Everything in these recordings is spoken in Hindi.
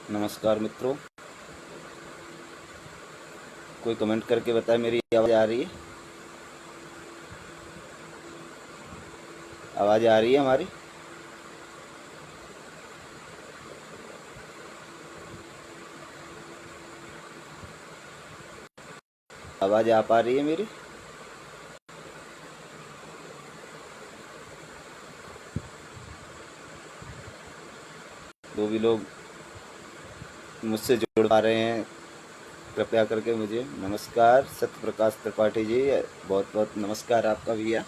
नमस्कार मित्रों, कोई कमेंट करके बताए मेरी आवाज़ आ रही है? आवाज़ आ रही है हमारी? आवाज़ आ पा रही है मेरी? जो भी लोग मुझसे जुड़ पा रहे हैं, कृपया करके मुझे नमस्कार। सत्य प्रकाश त्रिपाठी जी, बहुत बहुत नमस्कार आपका भैया।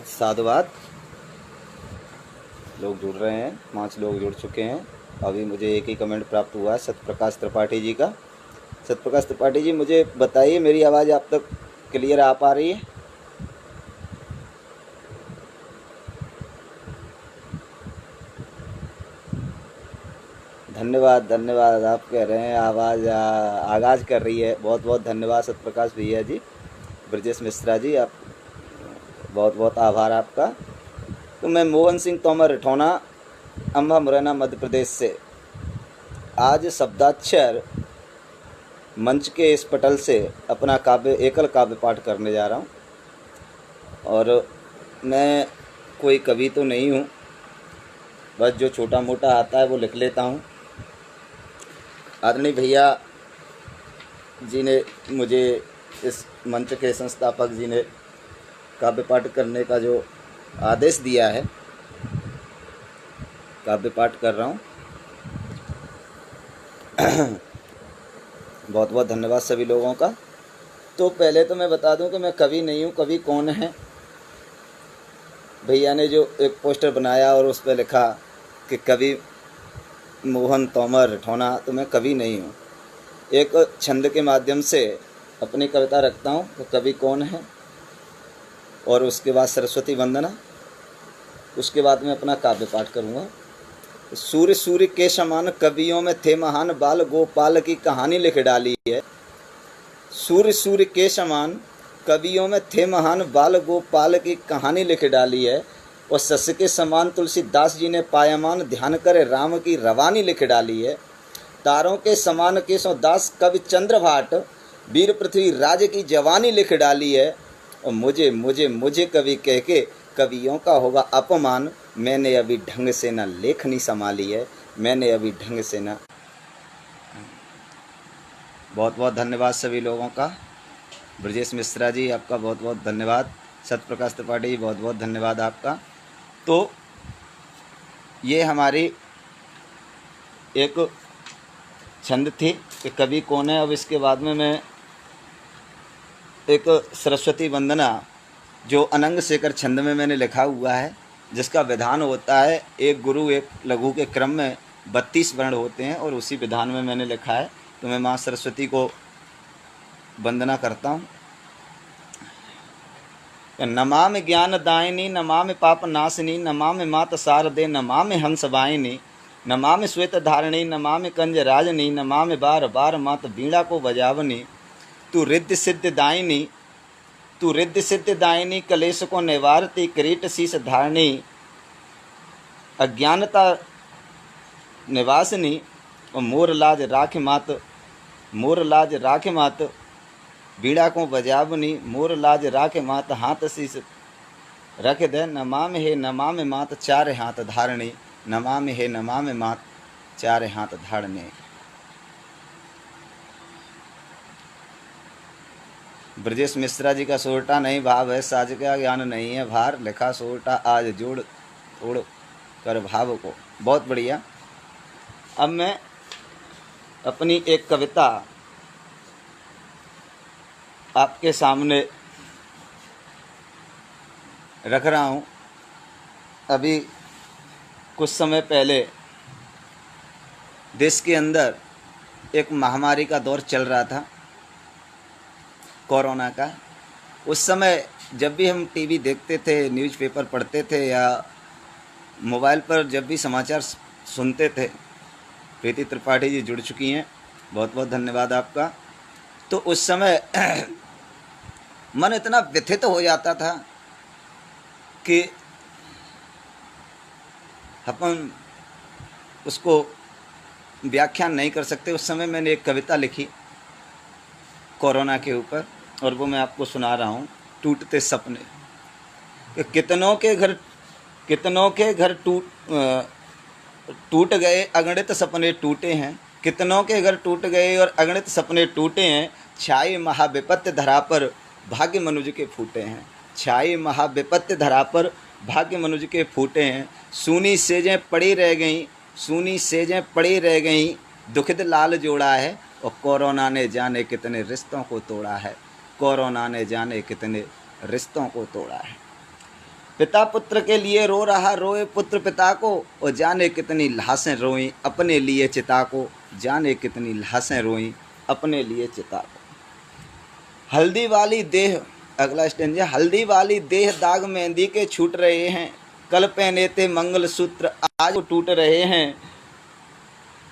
साधुवाद। लोग जुड़ रहे हैं, 5 लोग जुड़ चुके हैं। अभी मुझे एक ही कमेंट प्राप्त हुआ है सत्य प्रकाश त्रिपाठी जी का। सत्य प्रकाश त्रिपाठी जी, मुझे बताइए मेरी आवाज़ आप तक क्लियर आ पा रही है? धन्यवाद धन्यवाद। आप कह रहे हैं आवाज़ आगाज़ कर रही है। बहुत बहुत धन्यवाद सत्यप्रकाश भैया जी। ब्रजेश मिश्रा जी, आप बहुत बहुत आभार आपका। तो मैं मोहन सिंह तोमर रिठौना, अम्बा मुरैना, मध्य प्रदेश से आज शब्दाक्षर मंच के इस पटल से अपना एकल काव्य पाठ करने जा रहा हूँ। और मैं कोई कवि तो नहीं हूँ, बस जो छोटा मोटा आता है वो लिख लेता हूँ। आदरणीय भैया जी ने मुझे, इस मंच के संस्थापक जी ने काव्य पाठ करने का जो आदेश दिया है, काव्य पाठ कर रहा हूँ। बहुत बहुत धन्यवाद सभी लोगों का। तो पहले तो मैं बता दूं कि मैं कवि नहीं हूँ। कवि कौन है? भैया ने जो एक पोस्टर बनाया और उस पर लिखा कि कवि मोहन तोमर रिठौना, तो मैं कवि नहीं हूँ। एक छंद के माध्यम से अपनी कविता रखता हूँ कि कवि कौन है, और उसके बाद सरस्वती वंदना, उसके बाद मैं अपना काव्य पाठ करूँगा। सूर्य सूर्य के समान कवियों में थे महान, बाल गोपाल की कहानी लिख डाली है। सूर्य सूर्य के समान कवियों में थे महान, बाल गोपाल की कहानी लिख डाली है। और सस के समान तुलसीदास जी ने पायमान, ध्यान करे राम की रवानी लिख डाली है। तारों के समान केशव दास कवि चंद्रभाट, वीर पृथ्वी राज की जवानी लिख डाली है। और मुझे मुझे मुझे कवि कह के कवियों का होगा अपमान, मैंने अभी ढंग से न लेखनी संभाली है, मैंने अभी ढंग से न। बहुत बहुत धन्यवाद सभी लोगों का। ब्रजेश मिश्रा जी, आपका बहुत बहुत धन्यवाद। सत्य प्रकाश त्रिपाठी जी, बहुत बहुत धन्यवाद आपका। तो ये हमारी एक छंद थी कि कवि कौन है। अब इसके बाद में मैं एक सरस्वती वंदना, जो अनंग शेखर छंद में मैंने लिखा हुआ है, जिसका विधान होता है एक गुरु एक लघु के क्रम में 32 वर्ण होते हैं, और उसी विधान में मैंने लिखा है। तो मैं माँ सरस्वती को वंदना करता हूँ। नमामि ज्ञान दायिनी, नमामि पाप नाशिनी, नमामि मात शारदे, नमामि हंस वाहिनी, नमामि श्वेत धारिणी, नमामि कंज राजनी, नमामि बार बार मात वीणा को बजावनी। तू रिद्धि सिद्धि दायिनी, तू रिद्धि सिद्धि दायिनी, कलेश को निवारती, किरीट शीस धारणी, अज्ञानता निवासिनी। और मोर लाज राख मात, मोर लाज राख मात वीणा को बजावनी, मोर लाज राख मात हाथ शीस रख दे। नमामि हे नमामि मात चार हाथ धारणी, नमामि हे नमामि मात चार हाथ धारणी। ब्रजेश मिश्रा जी का सोरठा नहीं भाव है, साज का ज्ञान नहीं है भार, लिखा सोरठा आज जोड़ तोड़ कर भाव को। बहुत बढ़िया। अब मैं अपनी एक कविता आपके सामने रख रहा हूँ। अभी कुछ समय पहले देश के अंदर एक महामारी का दौर चल रहा था, कोरोना का। उस समय जब भी हम टीवी देखते थे, न्यूज़पेपर पढ़ते थे, या मोबाइल पर जब भी समाचार सुनते थे, प्रीति त्रिपाठी जी जुड़ चुकी हैं, बहुत बहुत धन्यवाद आपका। तो उस समय मन इतना व्यथित हो जाता था कि अपन उसको व्याख्यान नहीं कर सकते। उस समय मैंने एक कविता लिखी कोरोना के ऊपर, और वो मैं आपको सुना रहा हूँ। टूटते सपने, कि कितनों के घर टूट गए, अगणित सपने टूटे हैं। कितनों के घर टूट गए और अगणित सपने टूटे हैं। छाई महाविपत्ति धरा पर भाग्य मनुज के फूटे हैं। छाई महाविपत्ति धरा पर भाग्य मनुज के फूटे हैं। सूनी सेजें पड़ी रह गईं, सूनी सेजें पड़ी रह गईं, दुखित लाल जोड़ा है। और कोरोना ने जाने कितने रिश्तों को तोड़ा है। कोरोना ने जाने कितने रिश्तों को तोड़ा है। पिता पुत्र के लिए रो रहा, रोए पुत्र पिता को, और जाने कितनी लाशें रोईं अपने लिए चिता को। जाने कितनी लाशें रोईं अपने लिए चिता को। हल्दी वाली देह, अगला स्टेंजा, हल्दी वाली देह दाग मेहंदी के छूट रहे हैं। कल पहने थे मंगलसूत्र आज टूट रहे हैं।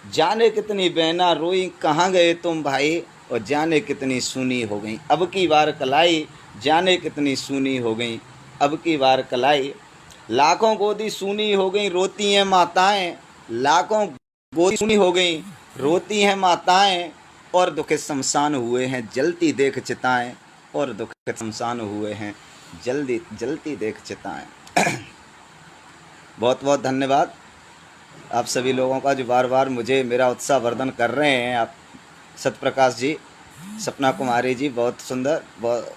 जाने कितनी बहना रोई कहाँ गए तुम भाई, और जाने कितनी सूनी हो गई अब की बार कलाई। जाने कितनी सूनी हो गई अब की बार कलाई। लाखों गोदी सूनी हो गई रोती हैं माताएं। लाखों गोदी सूनी हो गई रोती हैं माताएं। और दुखित शमशान हुए हैं जलती देख चिताएं। और दुखित शमशान हुए हैं जलती देख चिताएं। बहुत बहुत धन्यवाद आप सभी लोगों का जो बार बार मुझे मेरा उत्साह वर्धन कर रहे हैं। आप सत्यप्रकाश जी, सपना कुमारी जी, बहुत सुंदर, बहुत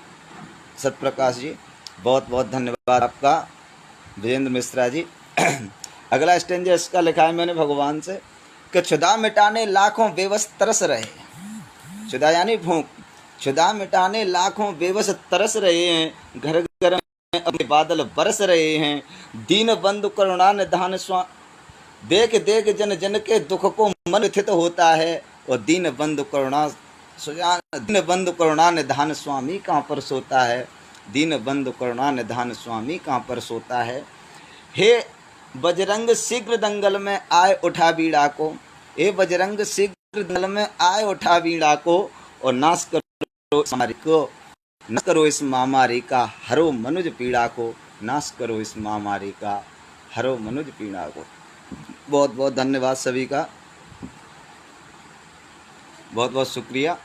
सत्यप्रकाश जी, बहुत बहुत धन्यवाद आपका। विजेंद्र मिश्रा जी। अगला स्टेंजा इसका लिखा है मैंने भगवान से कि क्षुधा मिटाने लाखों बेबस तरस रहे। क्षुधा यानी भूख, क्षुधा मिटाने लाखों बेबस तरस रहे हैं। घर घर में अपने बादल बरस रहे हैं। दीन बंधु करुणा निधान देख देख जन जन के दुख को मन व्यथित होता है। और दीन बंधु करुणा निधान स्वामी कहाँ पर सोता है। दीन बंधु करुणा निधान स्वामी कहाँ पर सोता है। हे बजरंग शीघ्र दंगल में आए उठा बीड़ा को। हे बजरंग शीघ्र दंगल में आए उठा बीड़ा को। और नाश करो इस महामारी का हरो मनुज पीड़ा को। नाश करो इस महामारी का हरो मनुज पीड़ा को। बहुत बहुत धन्यवाद सभी का, बहुत बहुत शुक्रिया।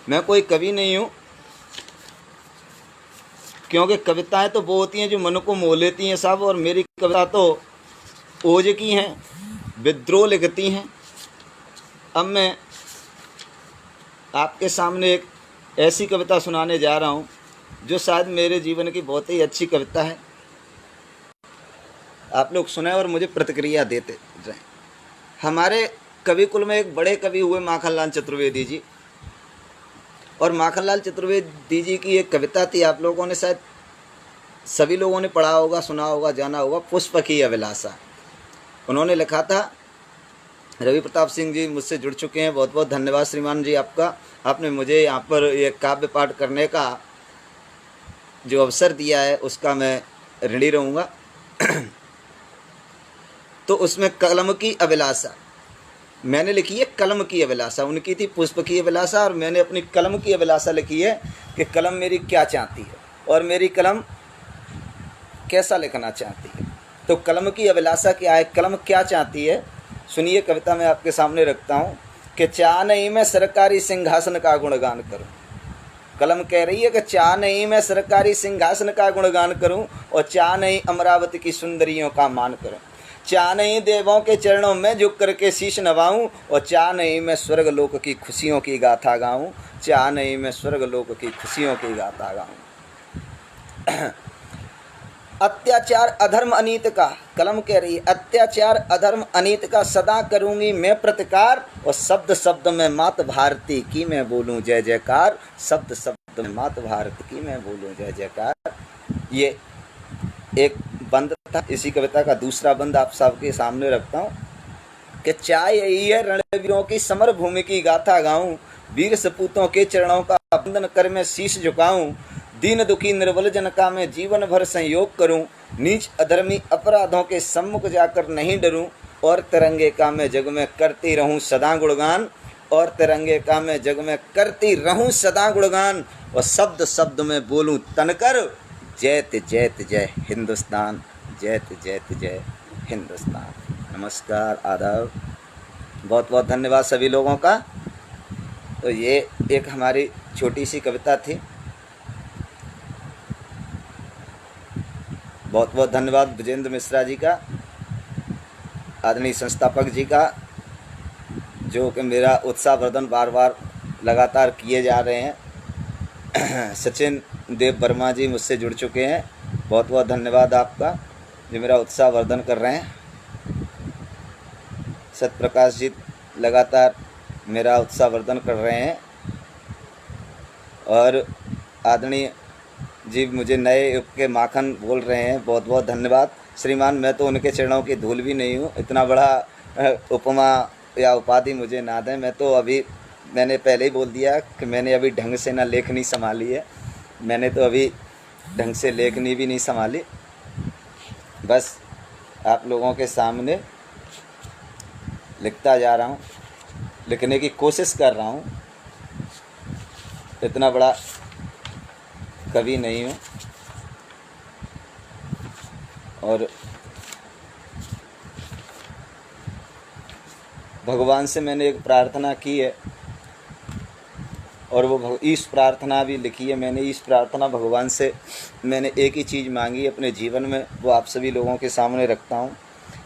मैं कोई कवि नहीं हूँ, क्योंकि कविताएं तो वो होती हैं जो मन को मोह लेती हैं साहब। और मेरी कविता तो ओज की हैं, विद्रोह लिखती हैं। अब मैं आपके सामने एक ऐसी कविता सुनाने जा रहा हूँ जो शायद मेरे जीवन की बहुत ही अच्छी कविता है। आप लोग सुने और मुझे प्रतिक्रिया देते रहें। हमारे कवि कुल में एक बड़े कवि हुए माखनलाल चतुर्वेदी जी। और माखनलाल चतुर्वेदी जी की एक कविता थी, आप लोगों ने शायद सभी लोगों ने पढ़ा होगा, सुना होगा, जाना होगा, पुष्प की अभिलाषा। उन्होंने लिखा था, रवि प्रताप सिंह जी मुझसे जुड़ चुके हैं, बहुत बहुत धन्यवाद श्रीमान जी आपका। आपने मुझे यहाँ पर ये काव्य पाठ करने का जो अवसर दिया है उसका मैं ऋणी रहूँगा। तो उसमें कलम की अभिलाषा मैंने लिखी है। कलम की अभिलाषा उनकी थी पुष्प की अभिलाषा, और मैंने अपनी कलम की अभिलाषा लिखी है कि कलम मेरी क्या चाहती है और मेरी कलम कैसा लिखना चाहती है। तो कलम की अभिलाषा क्या है, कलम क्या चाहती है, सुनिए। कविता मैं आपके सामने रखता हूँ कि चाह नहीं मैं सरकारी सिंहासन का गुणगान करूँ। कलम कह रही है कि चाह नहीं मैं सरकारी सिंहासन का गुणगान करूँ, और चाह नहीं अमरावती की सुंदरियों का मान करूँ। चाह नहीं देवों के चरणों में झुक करके शीश नवाऊं, और चाह नहीं मैं स्वर्ग लोक की खुशियों की गाथा गाऊं। चाह नहीं मैं स्वर्ग लोक की खुशियों की गाथा गाऊं। अत्याचार अधर्म अनीत का, कलम कह रही है, अत्याचार अधर्म अनीत का सदा करूंगी मैं प्रतिकार। और शब्द शब्द में मात भारती की मैं बोलूं जय जयकार। शब्द शब्द में मात भारती की मैं बोलूं जय जयकार। ये एक बंद था। इसी कविता का दूसरा बंद आप सबके सामने रखता हूँ कि चाह यही है रणवीरों की समर भूमि की गाथा गाऊं। वीर सपूतों के चरणों का वंदन कर मैं शीश झुकाऊं। दीन दुखी निर्बल जन का मैं जीवन भर संयोग करूं। नीच अधर्मी अपराधों के सम्मुख जाकर नहीं डरूं। और तिरंगे का मैं जग में करती रहूं सदा गुणगान। और तिरंगे का मैं जग में करती रहूं सदा गुणगान। और शब्द शब्द में बोलूं तनकर जयत जयत जय हिंदुस्तान। जयत जयत जय हिंदुस्तान। नमस्कार, आदाब, बहुत बहुत धन्यवाद सभी लोगों का। तो ये एक हमारी छोटी सी कविता थी। बहुत बहुत धन्यवाद विजेंद्र मिश्रा जी का, आदरणीय संस्थापक जी का, जो कि मेरा उत्साहवर्धन बार बार लगातार किए जा रहे हैं। सचिन देव वर्मा जी मुझसे जुड़ चुके हैं, बहुत बहुत धन्यवाद आपका, जो मेरा उत्साहवर्धन कर रहे हैं। सत्यप्रकाश जी लगातार मेरा उत्साहवर्धन कर रहे हैं, और आदरणीय जी मुझे नए युग के माखन बोल रहे हैं, बहुत बहुत धन्यवाद श्रीमान। मैं तो उनके चरणों की धूल भी नहीं हूँ, इतना बड़ा उपमा या उपाधि मुझे ना दें। मैं तो अभी, मैंने पहले ही बोल दिया कि मैंने अभी ढंग से ना लेखनी संभाली है, मैंने तो अभी ढंग से लेखनी भी नहीं संभाली। बस आप लोगों के सामने लिखता जा रहा हूँ, लिखने की कोशिश कर रहा हूँ, इतना बड़ा कवि नहीं हूँ। और भगवान से मैंने एक प्रार्थना की है, और वो इस प्रार्थना भी लिखी है मैंने। इस प्रार्थना भगवान से मैंने एक ही चीज़ मांगी अपने जीवन में, वो आप सभी लोगों के सामने रखता हूँ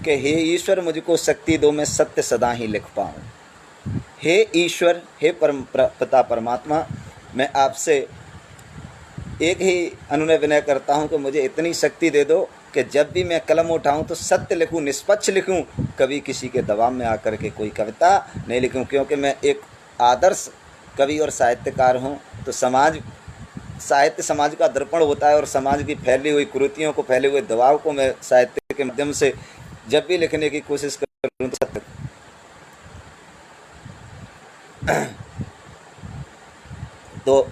कि हे ईश्वर, मुझको शक्ति दो, मैं सत्य सदा ही लिख पाऊँ। हे ईश्वर, हे पिता परमात्मा, मैं आपसे एक ही अनुनय विनय करता हूँ कि मुझे इतनी शक्ति दे दो कि जब भी मैं कलम उठाऊँ तो सत्य लिखूँ, निष्पक्ष लिखूँ, कभी किसी के दबाव में आकर के कोई कविता नहीं लिखूँ। क्योंकि मैं एक आदर्श कवि और साहित्यकार हूँ। तो साहित्य समाज का दर्पण होता है, और समाज की फैली हुई कुरीतियों को, फैले हुए दबाव को मैं साहित्य के माध्यम से जब भी लिखने की कोशिश करूँ तो सत्य। तो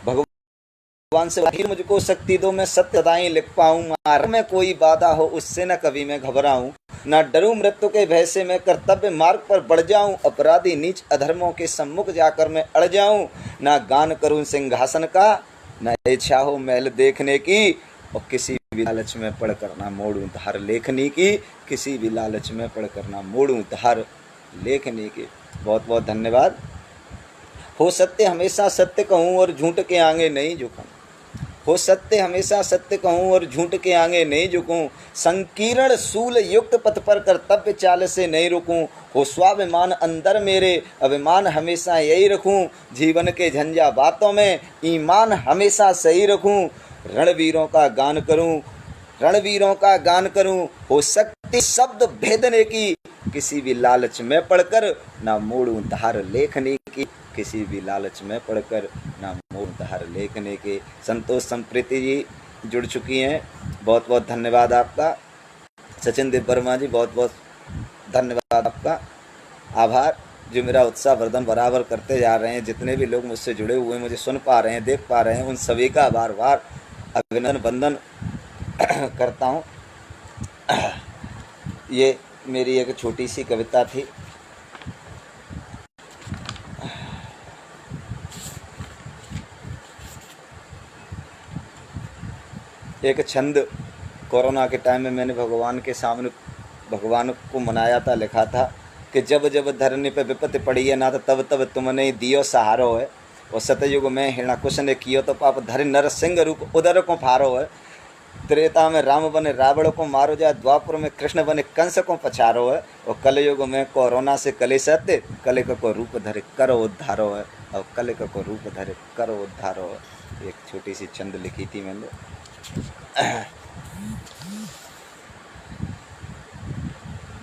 भगवान से फिर मुझको शक्ति दो, मैं सत्य सदाई लिख पाऊँ, मार्ग में कोई बाधा हो उससे न कभी मैं घबराऊँ, ना डरूं मृत्यु के भय से मैं कर्तव्य मार्ग पर बढ़ जाऊं, अपराधी नीच अधर्मों के सम्मुख जाकर मैं अड़ जाऊं, ना गान करूं सिंहासन का, ना इच्छा हो महल देखने की, और किसी भी लालच में पड़कर ना मोड़ूं धार लेखनी की, किसी भी लालच में पड़कर ना मोड़ूं धार लेखनी की। बहुत बहुत धन्यवाद। हो सत्य हमेशा सत्य कहूँ और झूठ के आगे नहीं झुकूं, हो सत्य हमेशा सत्य कहूँ और झूठ के आगे नहीं झुकूं, संकीर्ण सूल युक्त पथ पर कर्तव्य चाल से नहीं रुकूं, हो स्वाभिमान अंदर मेरे, अभिमान हमेशा यही रखूं, जीवन के झंझा बातों में ईमान हमेशा सही रखूं, रणवीरों का गान करूं, रणवीरों का गान करूं, हो शक्ति शब्द भेदने की, किसी भी लालच में पड़कर ना मोड़ूं धार लेखनी की, किसी भी लालच में पड़कर ना मोड़ धार लेखने के। संतोष संप्रीति जी जुड़ चुकी हैं, बहुत बहुत धन्यवाद आपका। सचिन देव वर्मा जी, बहुत बहुत धन्यवाद आपका, आभार, जो मेरा उत्साहवर्धन बराबर करते जा रहे हैं। जितने भी लोग मुझसे जुड़े हुए हैं, मुझे सुन पा रहे हैं, देख पा रहे हैं, उन सभी का बार बार अभिनंदन वंदन करता हूँ। ये मेरी एक छोटी सी कविता थी। एक छंद कोरोना के टाइम में मैंने भगवान के सामने भगवान को मनाया था, लिखा था कि जब जब धरनी पे विपत्ति पड़ी है ना, तो तब तब तुमने दियो सहारो है, और सतयुग में हिरण्यकुश ने कियो तो पाप धर नर सिंह रूप उदर को फारो है, त्रेता में राम बने रावण को मारो जा, द्वापर में कृष्ण बने कंस को पछारो है, और कलयुग में कोरोना से कले सत्य, कलिक को रूप धरे करो उद्धारो है, और कलिक को रूप धरे करो उद्धारो है। एक छोटी सी छंद लिखी थी मैंने।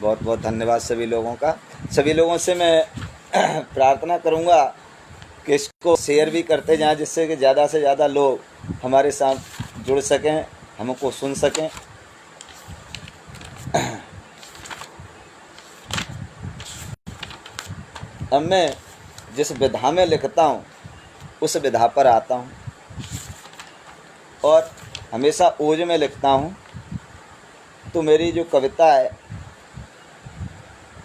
बहुत बहुत धन्यवाद सभी लोगों का। सभी लोगों से मैं प्रार्थना करूंगा कि इसको शेयर भी करते जाएं, जिससे कि ज़्यादा से ज़्यादा लोग हमारे साथ जुड़ सकें, हमको सुन सकें। अब मैं जिस विधा में लिखता हूँ उस विधा पर आता हूँ, और हमेशा ओज में लिखता हूँ। तो मेरी जो कविता है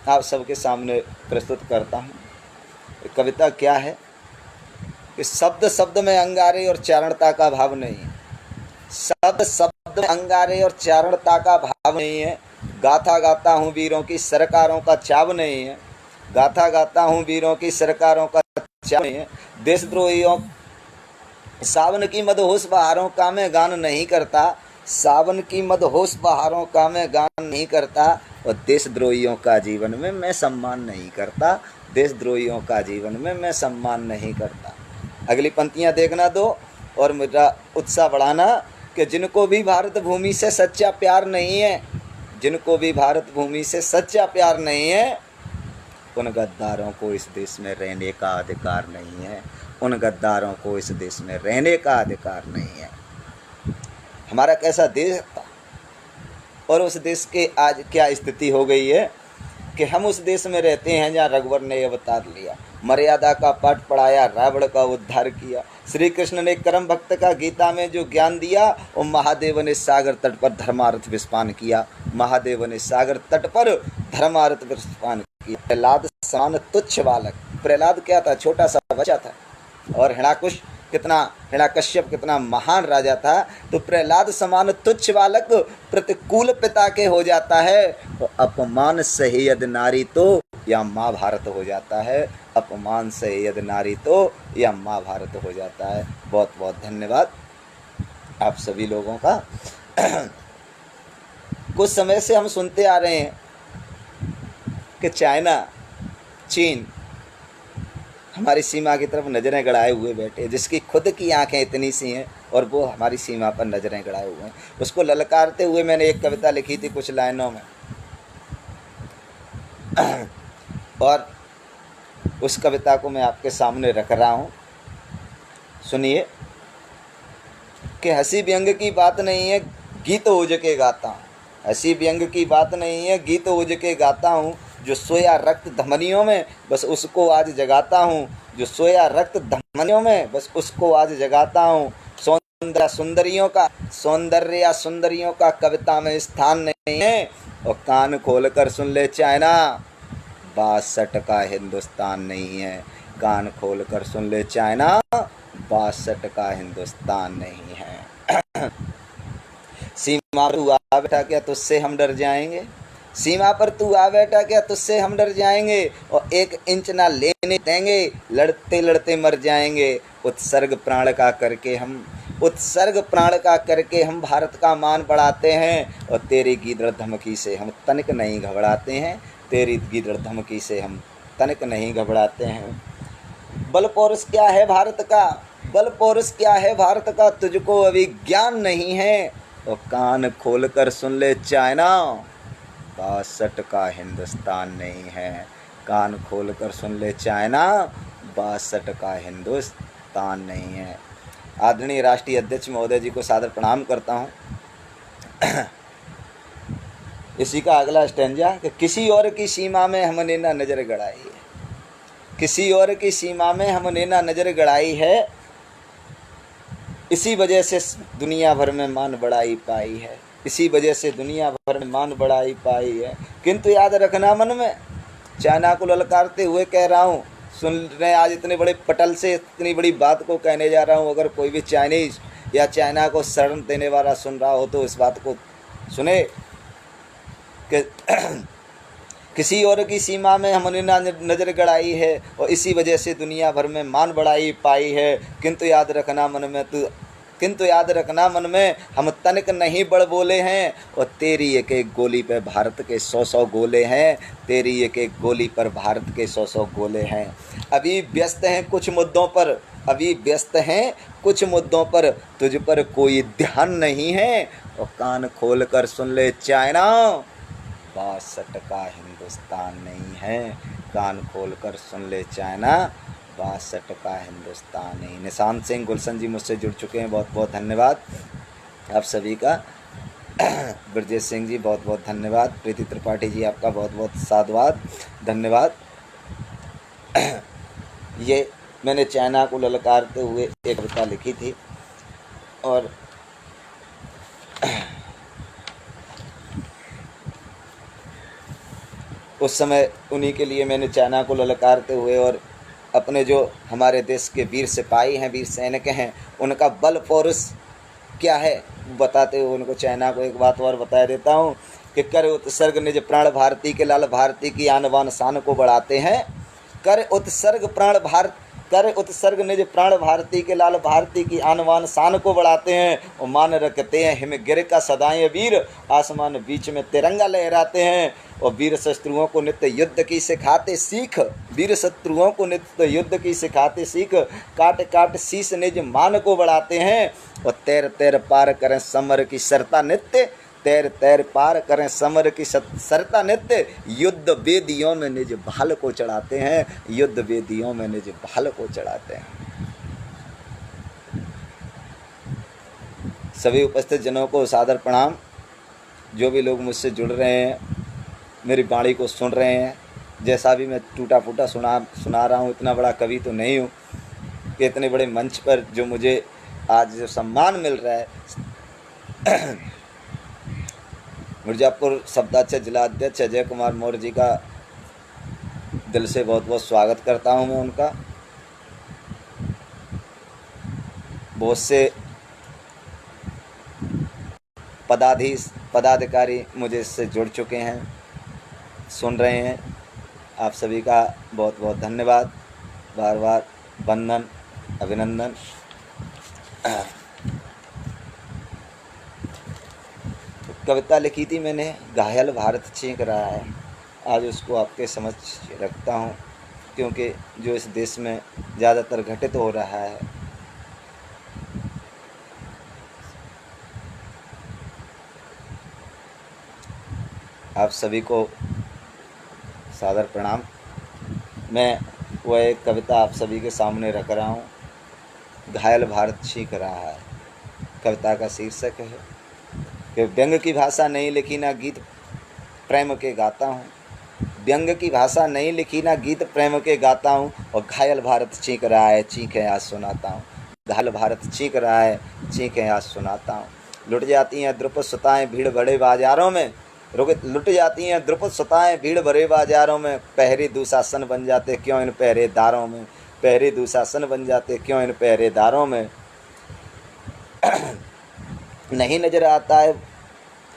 आप सबके सामने प्रस्तुत करता हूँ। कविता क्या है कि शब्द शब्द में अंगारे और चारणता का भाव नहीं है, शब्द शब्द में अंगारे और चारणता का भाव नहीं है, गाथा गाता हूँ वीरों की सरकारों का चाव नहीं है, गाथा गाता हूँ वीरों की सरकारों का चाव नहीं है। देशद्रोहियों सावन की मदहोश बहारों का मैं गान नहीं करता, सावन की मदहोश बहारों का मैं गान नहीं करता, और देशद्रोहियों का जीवन में मैं सम्मान नहीं करता, देशद्रोहियों का जीवन में मैं सम्मान नहीं करता। अगली पंक्तियां देखना दो और मेरा उत्साह बढ़ाना कि जिनको भी भारत भूमि से सच्चा प्यार नहीं है, जिनको भी भारत भूमि से सच्चा प्यार नहीं है, उन गद्दारों को इस देश में रहने का अधिकार नहीं है, उन गद्दारों को इस देश में रहने का अधिकार नहीं है। हमारा कैसा देश था और उस देश के आज क्या स्थिति हो गई है कि हम उस देश में रहते हैं जहाँ रघुवर ने अवतार लिया, मर्यादा का पाठ पढ़ाया, रावण का उद्धार किया, श्री कृष्ण ने कर्म भक्त का गीता में जो ज्ञान दिया, और महादेव ने सागर तट पर धर्मार्थ विस्पान किया, महादेव ने सागर तट पर धर्मार्थ विस्पान किया। प्रहलाद समान तुच्छ बालक, प्रहलाद क्या था? छोटा सा बच्चा था। और हिरण्यकश्यप कितना महान राजा था, तो प्रहलाद समान तुच्छ बालक प्रतिकूल पिता के हो जाता है, तो अपमान सहे यदि नारी तो या महाभारत हो जाता है, अपमान सहे यदि नारी तो या महाभारत हो जाता है। बहुत बहुत धन्यवाद आप सभी लोगों का। कुछ समय से हम सुनते आ रहे हैं कि चाइना, चीन हमारी सीमा की तरफ नज़रें गड़ाए हुए बैठे, जिसकी खुद की आंखें इतनी सी हैं और वो हमारी सीमा पर नज़रें गड़ाए हुए हैं। उसको ललकारते हुए मैंने एक कविता लिखी थी कुछ लाइनों में, और उस कविता को मैं आपके सामने रख रहा हूँ। सुनिए कि हंसी व्यंग की बात नहीं है, गीत ओज के गाता हूँ, हंसी व्यंग की बात नहीं है, गीत ओज के गाता हूँ, जो सोया रक्त धमनियों में बस उसको आज जगाता हूँ, जो सोया रक्त धमनियों में बस उसको आज जगाता हूँ। सौंदर्य सुंदरियों का कविता में स्थान नहीं है, और कान खोल कर सुन ले चाइना, 62 का हिंदुस्तान नहीं है, कान खोल कर सुन ले चाइना, 62 का हिंदुस्तान नहीं है। सीमा पर तू आ बैठा क्या तुझसे हम डर जाएंगे, सीमा पर तू आ बैठा क्या तुझसे हम डर जाएंगे, और 1 इंच ना लेने देंगे, लड़ते लड़ते मर जाएंगे। उत्सर्ग प्राण का करके हम भारत का मान बढ़ाते हैं, और तेरी गीदड़ धमकी से हम तनिक नहीं घबराते हैं, तेरी गीदड़ धमकी से हम तनिक नहीं घबराते हैं। बल पौरुष क्या है भारत का, बल पौरुष क्या है भारत का, तुझको अभी ज्ञान नहीं है, और कान खोल कर सुन ले चाइना, 62 का हिंदुस्तान नहीं है, कान खोल कर सुन ले चाइना, 62 का हिंदुस्तान नहीं है। आदरणीय राष्ट्रीय अध्यक्ष महोदय जी को सादर प्रणाम करता हूँ। इसी का अगला स्टैंजा कि किसी और की सीमा में हमने ना नज़र गड़ाई है, किसी और की सीमा में हमने ना नज़र गड़ाई है, इसी वजह से दुनिया भर में मान बढ़ाई पाई है, इसी वजह से दुनिया भर में मान बढ़ाई पाई है। किंतु याद रखना मन में, चाइना को ललकारते हुए कह रहा हूँ, सुन रहे आज इतने बड़े पटल से इतनी बड़ी बात को कहने जा रहा हूँ, अगर कोई भी चाइनीज़ या चाइना को शरण देने वाला सुन रहा हो तो इस बात को सुने कि किसी और की सीमा में हमने ना नज़र गड़ाई है, और इसी वजह से दुनिया भर में मान बढ़ाई पाई है। किंतु याद रखना मन में हम तनिक नहीं बढ़ बोले हैं, और तेरी एक एक गोली पे भारत के 100-100 गोले हैं, तेरी एक एक गोली पर भारत के 100-100 गोले हैं। अभी व्यस्त हैं कुछ मुद्दों पर, तुझ पर कोई ध्यान नहीं है, और कान खोल कर सुन ले चाइना, 62 का हिंदुस्तान नहीं है, कान खोल कर सुन ले चाइना, 62 का हिंदुस्तान नहीं। निशांत सिंह गुलशन जी मुझसे जुड़ चुके हैं, बहुत बहुत धन्यवाद आप सभी का। ब्रजेश सिंह जी बहुत बहुत धन्यवाद। प्रीति त्रिपाठी जी आपका बहुत बहुत साधुवाद, धन्यवाद। ये मैंने चाइना को ललकारते हुए एक कविता लिखी थी, और उस समय उन्हीं के लिए मैंने चाइना को ललकारते हुए और अपने जो हमारे देश के वीर सिपाही हैं, वीर सैनिक हैं, उनका बल पौरुष क्या है बताते हुए उनको चाइना को एक बात और बता देता हूँ कि कर उत्सर्ग निज प्राण भारती के लाल भारती की आन बान शान को बढ़ाते हैं। कर उत्सर्ग निज प्राण भारती के लाल भारती की आन बान शान को बढ़ाते हैं। और मान रखते हैं हिम गिर का सदाएं वीर, आसमान बीच में तिरंगा लहराते हैं। और वीर शत्रुओं को नित्य युद्ध की सिखाते सीख, वीर शत्रुओं को नित्य युद्ध की सिखाते सीख, काट काट शीश निज मान को बढ़ाते हैं। और तैर तैर पार करें समर की सरता नित्य, तैर तैर पार करें समर की सरता नित्य, युद्ध वेदियों में निज भाल को चढ़ाते हैं, युद्ध वेदियों में निज भाल को चढ़ाते हैं। सभी उपस्थित जनों को सादर प्रणाम। जो भी लोग मुझसे जुड़ रहे हैं, मेरी वाणी को सुन रहे हैं, जैसा भी मैं टूटा फूटा सुना रहा हूँ, इतना बड़ा कवि तो नहीं हूँ कि इतने बड़े मंच पर जो मुझे आज जो सम्मान मिल रहा है, मिर्ज़ापुर शब्दाध्यक्ष जिलाध्यक्ष अजय कुमार मौर्य जी का दिल से बहुत बहुत स्वागत करता हूं मैं उनका। बहुत से पदाधिकारी मुझे इससे जुड़ चुके हैं, सुन रहे हैं। आप सभी का बहुत बहुत धन्यवाद, बार बार वंदन, अभिनंदन। कविता लिखी थी मैंने, घायल भारत चीख रहा है। आज उसको आपके समक्ष रखता हूँ, क्योंकि जो इस देश में ज़्यादातर घटित हो रहा है, आप सभी को सादर प्रणाम। मैं वह एक कविता आप सभी के सामने रख रहा हूँ, घायल भारत चीख रहा है। कविता का शीर्षक है कि व्यंग की भाषा नहीं लिखी ना गीत प्रेम के गाता हूँ, व्यंग की भाषा नहीं लिखी ना गीत प्रेम के गाता हूँ। और घायल भारत चीख रहा है, चीखें आज सुनाता हूँ, घायल भारत चीख रहा है, चीखें आज सुनाता हूँ। लुट जाती हैं द्रुपद सुताएं भीड़ भरे बाजारों में, लुट जाती हैं द्रुपद सुताएं भीड़ भरे बाजारों में। पहरे दुशासन बन जाते क्यों इन पहरेदारों में, पहरे दुशासन बन जाते क्यों इन पहरेदारों में। नहीं नजर आता है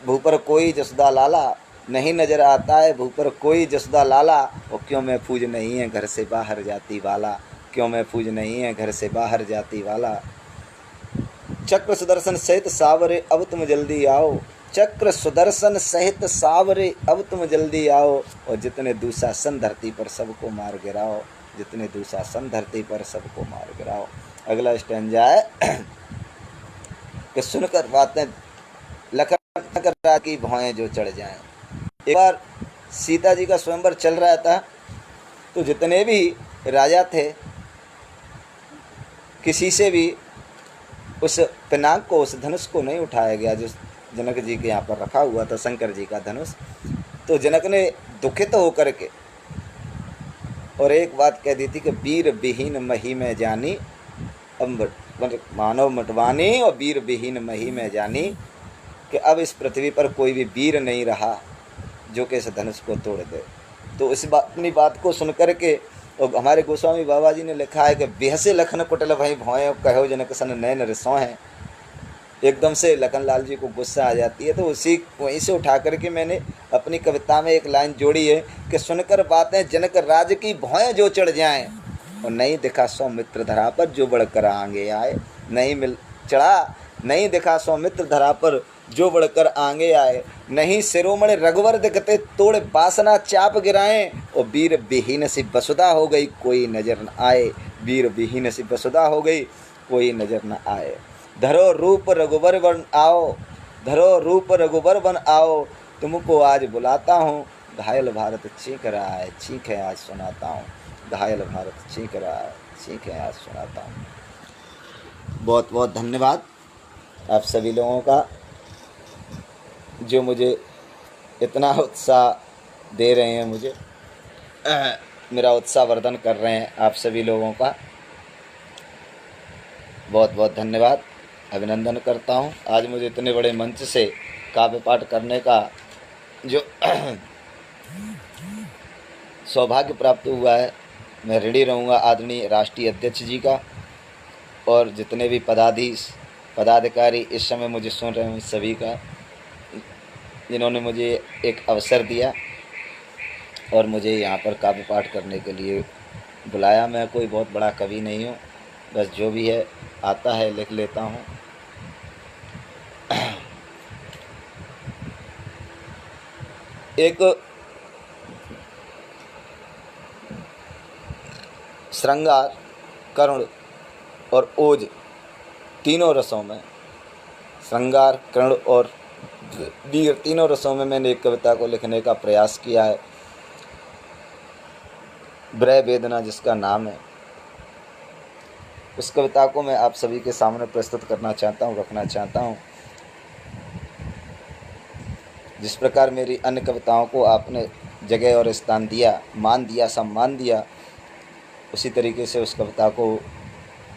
भू पर कोई जसदा लाला, नहीं नजर आता है भू पर कोई जसदा लाला। और क्यों महफूज नहीं है घर से बाहर जाती वाला, क्यों महफूज नहीं है घर से बाहर जाती वाला। चक्र सुदर्शन सहित सावरे अब तुम जल्दी आओ, चक्र सुदर्शन सहित सावरे अब तुम जल्दी आओ। और जितने दुशासन धरती पर सबको मार गिराओ, जितने दुशासन धरती पर सबको मार गिराओ। अगला स्टैंजा है कि सुनकर बातें लखन कर रात की भौएं जो चढ़ जाएं। एक बार सीता जी का स्वयंवर चल रहा था, तो जितने भी राजा थे, किसी से भी उस पिनाक को, उस धनुष को नहीं उठाया गया जो जनक जी के यहाँ पर रखा हुआ था, शंकर जी का धनुष। तो जनक ने दुखित होकर के और एक बात कह दी थी कि वीर विहीन मही में जानी, अब मानव मटवानी और वीर विहीन मही में जानी, कि अब इस पृथ्वी पर कोई भी वीर नहीं रहा जो कि इस धनुष को तोड़ दे। तो इस अपनी बात को सुन कर के और हमारे गोस्वामी बाबा जी ने लिखा है कि बेहसे लखन कुटल भई भौएं कहो जनक सन नैन रिसों हैं। एकदम से लखन लाल जी को गुस्सा आ जाती है। तो उसी वहीं से उठा करके मैंने अपनी कविता में एक लाइन जोड़ी है कि सुनकर बातें जनक राज की भौएं जो चढ़ जाएं, और नहीं दिखा सौमित्र धरा पर जो बढ़कर आगे आए। नहीं दिखा सौमित्र धरा पर जो बढ़कर आगे आए। नहीं शिरोमणि रघुवर दिखते तोड़ बासना चाप गिराएं। और वीर विहीन सी वसुधा हो गई कोई नजर न आए, वीर विहीन सी वसुधा हो गई कोई नजर न आए। धरो रूप रघुवर बन आओ, धरो रूप रघुवर बन आओ, तुमको आज बुलाता हूँ। घायल भारत चीख रहा है, चीखें आज सुनाता हूँ, घायल भारत चीख रहा है, चीखें आज सुनाता हूँ। बहुत बहुत धन्यवाद आप सभी लोगों का, जो मुझे इतना उत्साह दे रहे हैं, मुझे मेरा उत्साह वर्धन कर रहे हैं। आप सभी लोगों का बहुत बहुत धन्यवाद, अभिनंदन करता हूँ। आज मुझे इतने बड़े मंच से काव्य पाठ करने का जो सौभाग्य प्राप्त हुआ है, मैं ऋणी रहूँगा आदरणीय राष्ट्रीय अध्यक्ष जी का, और जितने भी पदाधिकारी इस समय मुझे सुन रहे हैं सभी का जिन्होंने मुझे एक अवसर दिया और मुझे यहाँ पर काव्य पाठ करने के लिए बुलाया। मैं कोई बहुत बड़ा कवि नहीं हूँ, बस जो भी है आता है लिख लेता हूँ। एक श्रृंगार, करुण और ओज तीनों रसों में, श्रृंगार, करुण और वीर तीनों रसों में मैंने एक कविता को लिखने का प्रयास किया है। विरह वेदना जिसका नाम है, उस कविता को मैं आप सभी के सामने प्रस्तुत करना चाहता हूँ, रखना चाहता हूँ। जिस प्रकार मेरी अन्य कविताओं को आपने जगह और स्थान दिया, मान दिया, सम्मान दिया, उसी तरीके से उस कविता को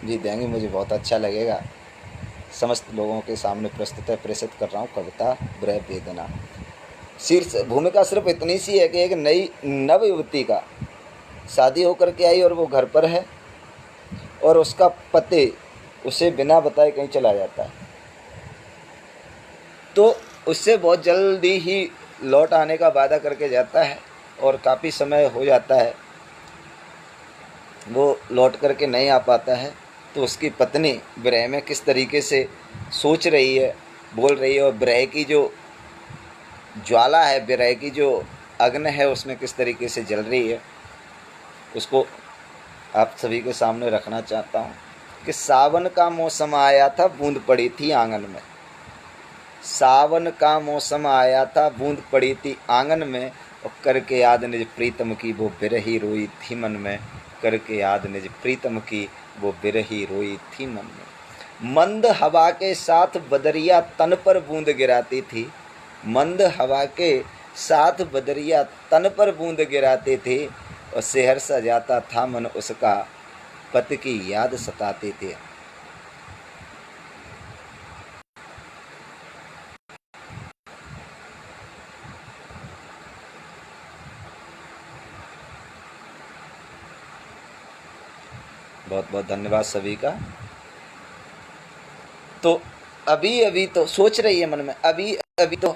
भी देंगे, मुझे बहुत अच्छा लगेगा। समस्त लोगों के सामने प्रेषित कर रहा हूँ कविता विरह वेदना। शीर्ष भूमिका सिर्फ इतनी सी है कि एक नई नव युवती का शादी होकर के आई और वो घर पर है और उसका पति उसे बिना बताए कहीं चला जाता है, तो उससे बहुत जल्दी ही लौट आने का वादा करके जाता है और काफ़ी समय हो जाता है, वो लौट करके नहीं आ पाता है। तो उसकी पत्नी विरह में किस तरीके से सोच रही है, बोल रही है, और विरह की जो ज्वाला है, विरह की जो अग्नि है, उसमें किस तरीके से जल रही है, उसको आप सभी के सामने रखना चाहता हूँ। कि सावन का मौसम आया था, बूंद पड़ी थी आंगन में। सावन का मौसम आया था, बूंद पड़ी थी आंगन में, और करके याद निज प्रीतम की वो बिरही रोई थी मन में। करके याद निज प्रीतम की वो बिरही रोई थी मन में। मंद हवा के साथ बदरिया तन पर बूंद गिराती थी। मंद हवा के साथ बदरिया तन पर बूंद गिराती थी, और शहर सा जाता था मन उसका, पति की याद सताती थी। बहुत बहुत धन्यवाद सभी का। तो अभी अभी तो सोच रही है मन में, अभी अभी तो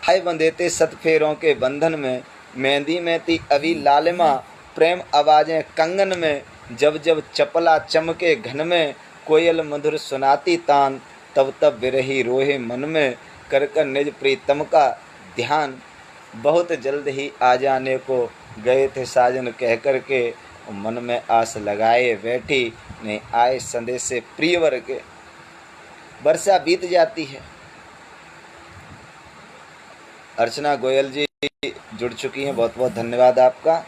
हाय बंधे थे सत फेरों के बंधन में। मेहंदी में थी अभी लालिमा, प्रेम आवाजें कंगन में। जब जब चपला चमके घन में, कोयल मधुर सुनाती तान। तब तब बिरही रोहे मन में, कर कर निज प्रीतम का ध्यान। बहुत जल्द ही आ जाने को गए थे साजन कह कर के, मन में आस लगाए बैठी, नहीं आए संदेश से प्रियवर के। वर्षा बीत जाती है। अर्चना गोयल जी जुड़ चुकी हैं, बहुत बहुत धन्यवाद आपका।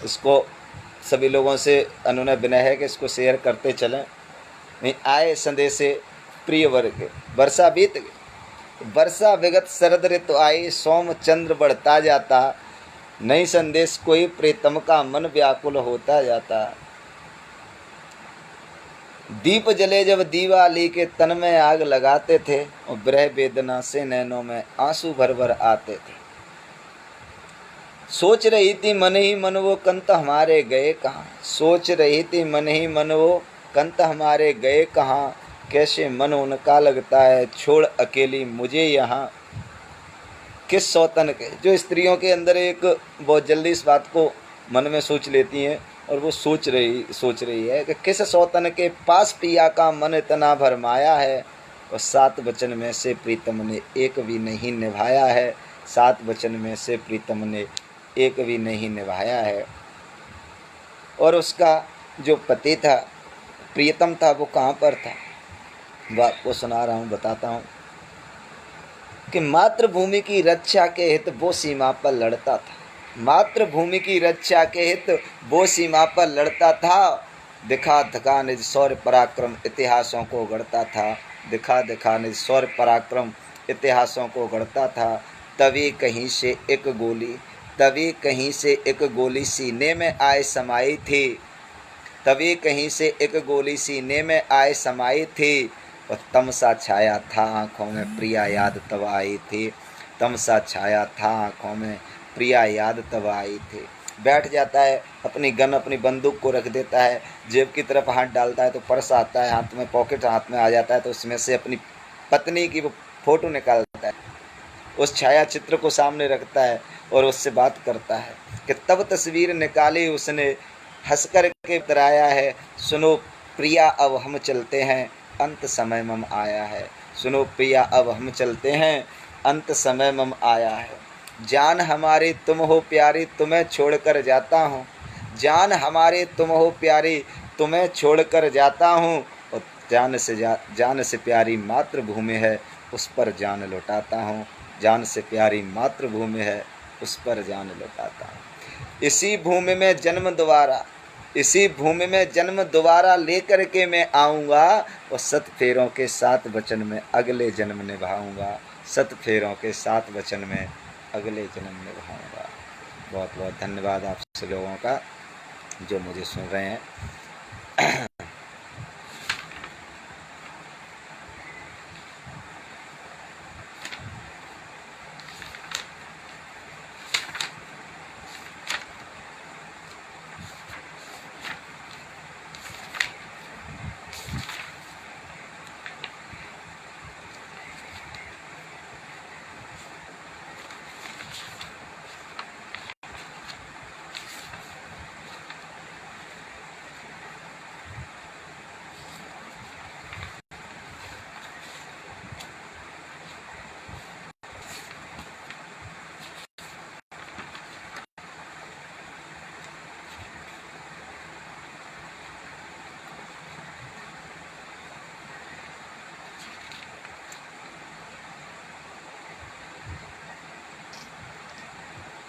इसको सभी लोगों से अनुनय विनय है कि इसको शेयर करते चलें। नहीं आए संदेश से प्रिय वर्ग। वर्षा बीत गई, वर्षा विगत शरद ऋतु आई, सोम चंद्र बढ़ता जाता। नई संदेश कोई प्रीतम का मन व्याकुल होता जाता। दीप जले जब दीवाली के तन में आग लगाते थे, और विरह वेदना से नैनों में आंसू भर भर आते थे। सोच रही थी मन ही मन वो कंत हमारे गए कहाँ। सोच रही थी मन ही मन वो कंत हमारे गए कहाँ। कैसे मन उनका लगता है छोड़ अकेली मुझे यहाँ। किस सौतन के, जो स्त्रियों के अंदर एक बहुत जल्दी इस बात को मन में सोच लेती हैं, और वो सोच रही है कि किस सौतन के पास पिया का मन इतना भरमाया है, और 7 वचन में से प्रीतम ने एक भी नहीं निभाया है। 7 वचन में से प्रीतम ने एक भी नहीं निभाया है। और उसका जो पति था, प्रियतम था, वो कहाँ पर था, वो आपको सुना रहा हूँ, बताता हूँ। कि मातृभूमि की रक्षा के हित वो सीमा पर लड़ता था। मातृभूमि की रक्षा के हित वो सीमा पर लड़ता था। दिखा दिखा निज शौर्य पराक्रम इतिहासों को गढ़ता था। दिखा दिखा निज शौर्य पराक्रम इतिहासों को गढ़ता था। तभी कहीं से एक गोली, तभी कहीं से एक गोली सीने में आए समाई थी। तभी कहीं से एक गोली सीने में आए समाई थी। और तमसा छाया था आँखों में प्रिया याद तब आई थी। तमसा छाया था आँखों में प्रिया याद तब आई थी। बैठ जाता है, अपनी गन अपनी बंदूक को रख देता है, जेब की तरफ हाथ डालता है तो पर्स आता है हाथ में, पॉकेट हाथ में आ जाता है, तो उसमें से अपनी पत्नी की वो फोटो निकालता है, उस छाया चित्र को सामने रखता है और उससे बात करता है कि तब तस्वीर निकाली उसने, हंस कर के डराया है, सुनो प्रिया अब हम चलते हैं, अंत समय मम आया है। सुनो प्रिया अब हम चलते हैं, अंत समय मम आया है। जान हमारी तुम हो प्यारी, तुम्हें छोड़कर जाता हूँ। जान हमारी तुम हो प्यारी, तुम्हें छोड़कर जाता हूँ। और जान से प्यारी मातृभूमि है, उस पर जान लौटाता हूँ। जान से प्यारी मातृभूमि है, उस पर जान लौटाता हूँ। इसी भूमि में जन्म दोबारा, इसी भूमि में जन्म दोबारा लेकर के मैं आऊँगा, और 7 फेरों के 7 वचन में अगले जन्म निभाऊँगा। 7 फेरों के 7 वचन में अगले जन्म निभाऊँगा। बहुत बहुत धन्यवाद आप सभी लोगों का जो मुझे सुन रहे हैं।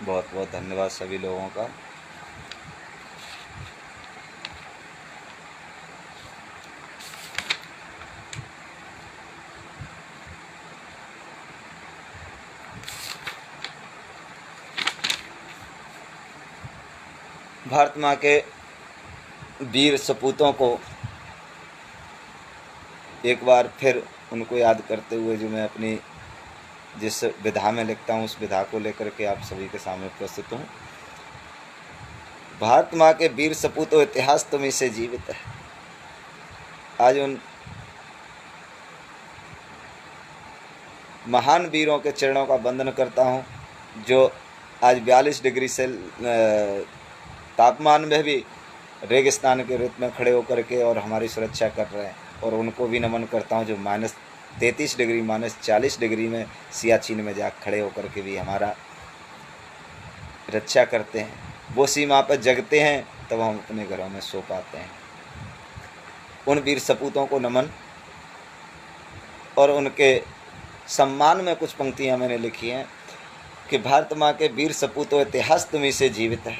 बहुत बहुत धन्यवाद सभी लोगों का। भारत माँ के वीर सपूतों को एक बार फिर उनको याद करते हुए जो मैं अपनी जिस विधा में लिखता हूँ उस विधा को लेकर के आप सभी के सामने प्रस्तुत हूँ। भारत माँ के वीर सपूतों, इतिहास तुम्हीं से जीवित है। आज उन महान वीरों के चरणों का वंदन करता हूँ जो आज 42 डिग्री से तापमान में भी रेगिस्तान के रुत में खड़े होकर के और हमारी सुरक्षा कर रहे हैं। और उनको भी नमन करता हूँ जो -33 डिग्री, -40 डिग्री में सियाचिन में जा खड़े होकर के भी हमारा रक्षा करते हैं। वो सीमा पर जगते हैं तब हम अपने घरों में सो पाते हैं। उन वीर सपूतों को नमन। और उनके सम्मान में कुछ पंक्तियाँ मैंने लिखी हैं कि भारत माँ के वीर सपूतों, इतिहास तुम्हीं से जीवित है।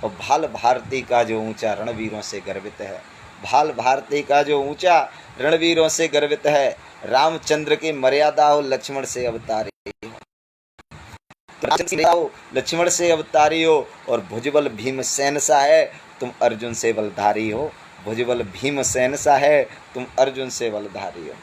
और भाल भारती का जो ऊंचा रणवीरों से गर्वित है। भाल भारती का जो ऊंचा रणवीरों से गर्वित है। रामचंद्र की मर्यादा हो, लक्ष्मण से अवतारी हो, लक्ष्मण से अवतारी हो। और भुजबल भीमसेन सा है, तुम अर्जुन से बलधारी हो। भुजबल भीमसेन सा है, तुम अर्जुन से बलधारी हो।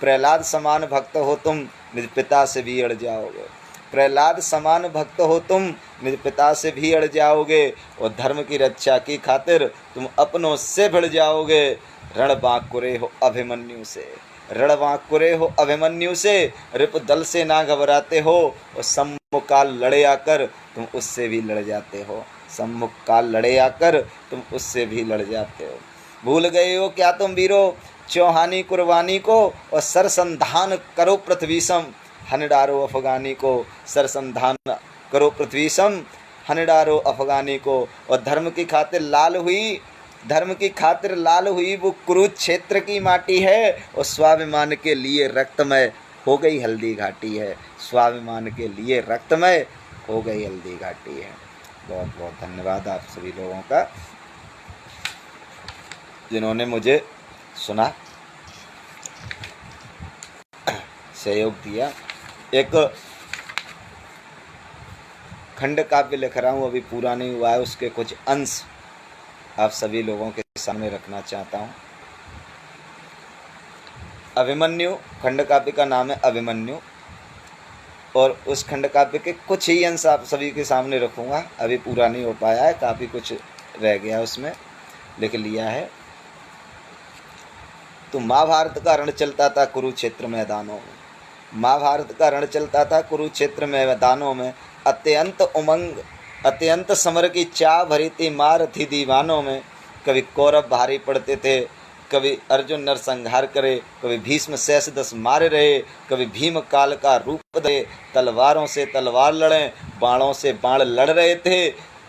प्रहलाद समान भक्त हो तुम, निज पिता से भी अड़ जाओगे। प्रहलाद समान भक्त हो तुम, निज पिता से भी अड़ जाओगे। और धर्म की रक्षा की खातिर तुम अपनों से भिड़ जाओगे। रणबांकुरे हो अभिमन्यु से, रणबांकुरे हो अभिमन्यु से। रिपुदल से ना घबराते हो, और सम्मुख काल लड़े आकर तुम उससे भी लड़ जाते हो। सम्मुख काल लड़े आकर तुम उससे भी लड़ जाते हो। भूल गए हो क्या तुम वीरो चौहानी कुर्बानी को, और सरसंधान करो पृथ्वी सम हन डारो अफगानी को। सरसंधान करो पृथ्वी सम हन डारो अफगानी को। और धर्म की खातिर लाल हुई, धर्म की खातिर लाल हुई वो कुरुक्षेत्र की माटी है। और स्वाभिमान के लिए रक्तमय हो गई हल्दी घाटी है। स्वाभिमान के लिए रक्तमय हो गई हल्दी घाटी है। बहुत बहुत धन्यवाद आप सभी लोगों का जिन्होंने मुझे सुना, सहयोग दिया। एक खंड काव्य लिख रहा हूँ, अभी पूरा नहीं हुआ है, उसके कुछ अंश आप सभी लोगों के सामने रखना चाहता हूँ। अभिमन्यु, खंड काव्य का नाम है अभिमन्यु। और उस खंड काव्य के कुछ ही अंश आप सभी के सामने रखूँगा। अभी पूरा नहीं हो पाया है, काफ़ी कुछ रह गया उसमें, लिख लिया है। तो महाभारत का रण चलता था कुरुक्षेत्र मैदानों में। महाभारत का रण चलता था कुरुक्षेत्र में, मैदानों में अत्यंत उमंग, अत्यंत समर की चाह भरी थी, मार थी दीवानों में। कभी कौरव भारी पड़ते थे, कभी अर्जुन नरसंहार करे, कभी भीष्म शेष 10 मारे रहे, कभी भीम काल का रूप दे, तलवारों से तलवार लड़ें, बाणों से बाण लड़ रहे थे।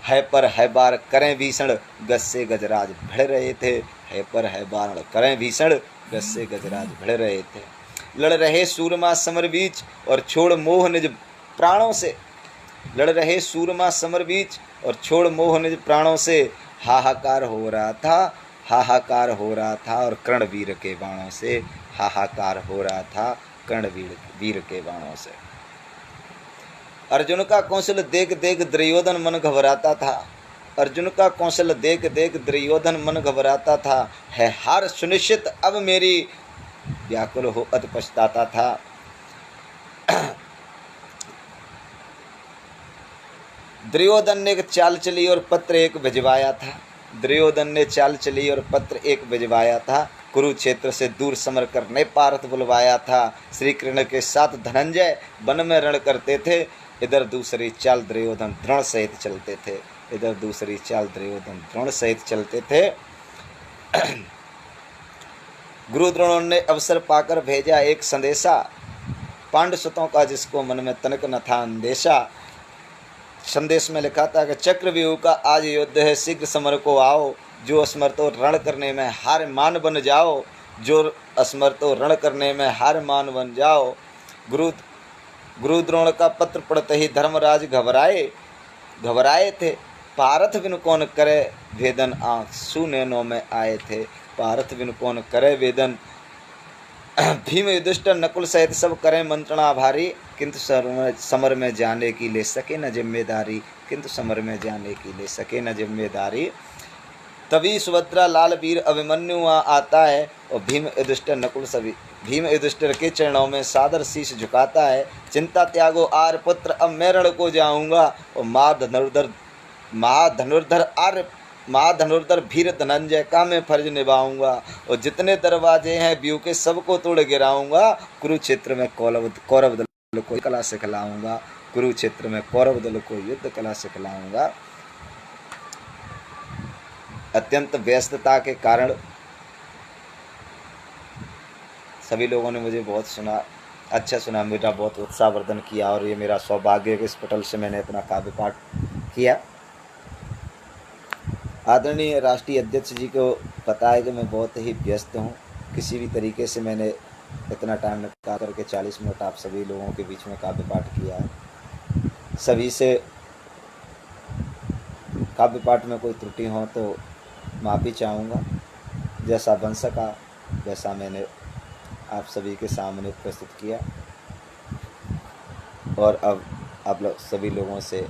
है पर है बार करें भीषण, गज से गजराज भिड़ रहे थे। है पर है बार करें भीषण, गज से गजराज भिड़ रहे थे। लड़ रहे सूरमा समर बीच और छोड़ मोह निज प्राणों से, लड़ रहे सूरमा समर बीच और छोड़ मोह निज प्राणों से। हाहाकार हो रहा था, हाहाकार हो रहा था और कर्णवीर के बाणों से, हाहाकार हो रहा था कर्णवीर के बाणों से। अर्जुन का कौशल देख देख दुर्योधन मन घबराता था, अर्जुन का कौशल देख देख दुर्योधन मन घबराता था। है हार सुनिश्चित अब मेरी, व्याकुल हो अति पछताता था। दुर्योधन ने एक चाल चली और पत्र एक भिजवाया था, दुर्योधन ने चाल चली और पत्र एक भिजवाया था। कुरुक्षेत्र से दूर समर करने पार्थ बुलवाया था। श्री कृष्ण के साथ धनंजय वन में रण करते थे, इधर दूसरी चाल दुर्योधन द्रोण सहित चलते थे, इधर दूसरी चाल दुर्योधन द्रोण सहित चलते थे। गुरु द्रोणों ने अवसर पाकर भेजा एक संदेशा, पांडुसुतों का जिसको मन में तनिक न था अंदेशा। संदेश में लिखा था कि चक्रव्यूह का आज युद्ध है, शीघ्र समर को आओ, जो असमर्थ हो रण करने में हार मान बन जाओ, जो असमर्थ हो रण करने में हार मान बन जाओ। गुरु द्रोण का पत्र पढ़ते ही धर्मराज घबराए थे। पारथ बिन कौन करे वेदन, आंसू नैनों में आए थे। पारथ बिन कौन करे वेदन। भीम युधिष्ठिर नकुल सहित सब करें मंत्रणा भारी, किंतु समर में जाने की ले सके न जिम्मेदारी, किंतु समर में जाने की ले सके न जिम्मेदारी। तभी सुभद्रा लाल वीर अभिमन्यु वहाँ आता है और भीम युधिष्ठिर नकुल सभी भीम युधिष्ठिर के चरणों में सादर शीश झुकाता है। चिंता त्यागो आर पुत्र, अब मैं रण को जाऊंगा और महाधनुर्धर भीर धनंजय का मैं फर्ज निभाऊंगा और जितने दरवाजे हैं व्यू के सबको तोड़ गिराऊंगा। कुरुक्षेत्र में कौरव दल को कला सिखलाऊंगा, कुरुक्षेत्र में कौरव दल को युद्ध कला सिखलाऊंगा। अत्यंत व्यस्तता के कारण सभी लोगों ने मुझे बहुत अच्छा सुना, मेरा बहुत उत्साहवर्धन किया और ये मेरा सौभाग्य है कि इस पटल से मैंने अपना काव्य पाठ किया। आदरणीय राष्ट्रीय अध्यक्ष जी को पता है कि मैं बहुत ही व्यस्त हूँ, किसी भी तरीके से मैंने इतना टाइम निकाल करके 40 मिनट आप सभी लोगों के बीच में काव्य पाठ किया है। सभी से काव्य पाठ में कोई त्रुटि हो तो माफ़ी चाहूँगा। जैसा बन सका वैसा मैंने आप सभी के सामने प्रस्तुत किया और अब आप लोग सभी लोगों से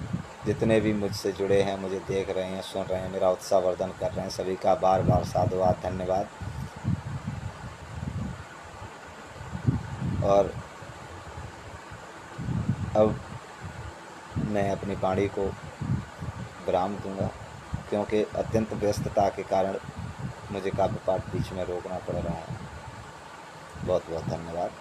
जितने भी मुझसे जुड़े हैं, मुझे देख रहे हैं, सुन रहे हैं, मेरा उत्साहवर्धन कर रहे हैं, सभी का बार बार साधुवाद, धन्यवाद। और अब मैं अपनी वाणी को विराम दूंगा क्योंकि अत्यंत व्यस्तता के कारण मुझे काव्य पाठ बीच में रोकना पड़ रहा है। बहुत बहुत धन्यवाद।